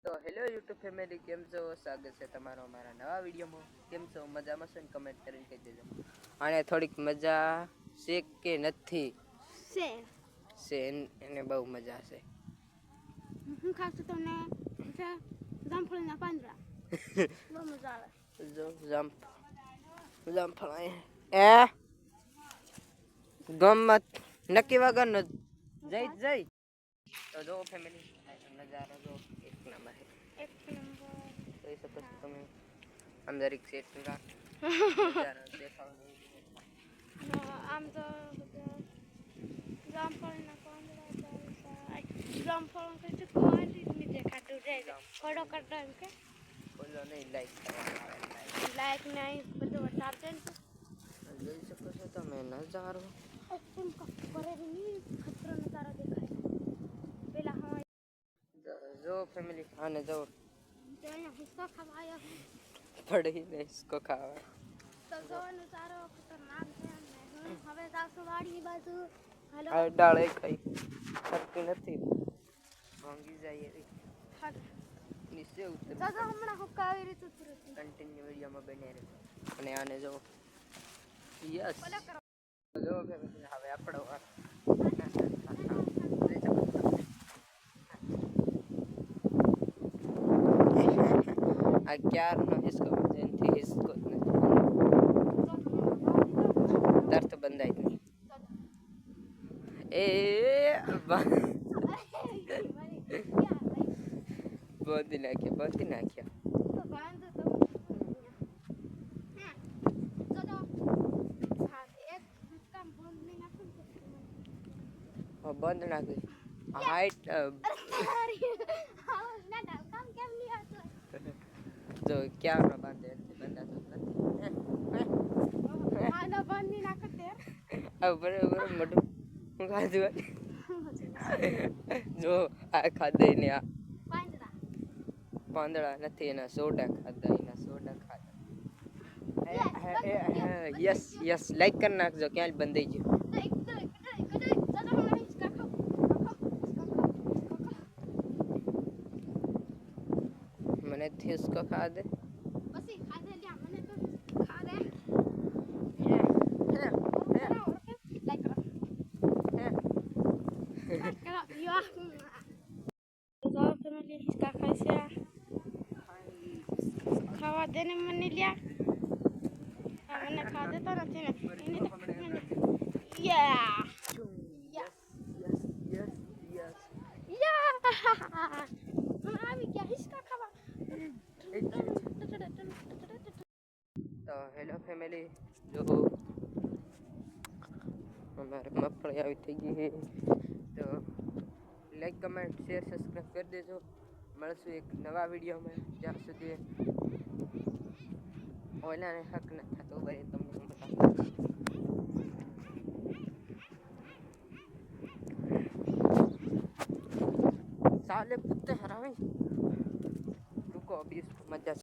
તો hello YouTube family, કેમ છો? સ્વાગત છે તમારો અમારા નવા વિડીયોમાં. કેમ છો? મજામાં છો ને? કમેન્ટ કરીને કહી દેજો. અને થોડીક મજા છે કે નથી? છે એને બહુ મજા છે. હું ખાસું તમને જામફળના પાંદડા બહુ મજા આવે. જો જામફળ ગમત નક્કી વગરનો જઈ તો જો ફેમિલી નજારો જો એક નંબર જોઈ શકો છો તમે. અંદર એક સેટ આમ તો જામફળના પાંદડા જામફળ નહીં દેખાતું જાય ફળો કરતા એમ કે બોલો નહીં લાઈક નહીં બધું વટાડશે ને જોઈ શકો છો તમે નજારો. ખતરો નજારો દેખાય પેલા જો ફેમિલી આને જો હિસ્સો ખાવા આવ્યો પડીને હિસ્કો ખાવા તો જો નજારો ખતરનાક છે. હવે સાસુ વાડી બાજુ આ ડાળે કઈ ફરતી નથી, ભાંગી જાય એવી નીચે ઉતરે. હમણાં હુક્કા આવી રીતે કન્ટિન્યુ વિડીયોમાં બને રહે. અને આને જો યસ જો ફેમિલી હવે આપણો વાર. આ ક્યારનો હિસ્કો જેનથી હિસ્કો જ નથી તરત બંધાય નહીં. એ બાંધી નાખ્યા. બંધ નાખી હાઈટ જો ક્યારનો બાંધે બંધાતો બરોબર મોટું હું ખાધું જો આ ખાધા ને આ પાંદડા નથી એના સોડા ખાધા. યસ લાઈક કરી નાખજો. ક્યાં બંધાઈ ગયું. મને હિસ્કો ખા દે પછી ખાધે લ્યા મને તો ખા દે. ખાવા દે ને મને લ્યા. મને ખા દેતો નથી ને આવી ગયા હિસ્કા ખાવા. તો હેલો ફેમિલી, જો અમારે મગફળી આવી થઈ ગઈ છે. તો લાઈક કમેન્ટ શેર સબસ્ક્રાઈબ કરી દેજો. મળશું એક નવા વિડીયોમાં. જ્યાં સુધી ઓલાને હક ન થતો ભાઈ તમને साले कुत्ते हरामी रुको अभी इसको मजा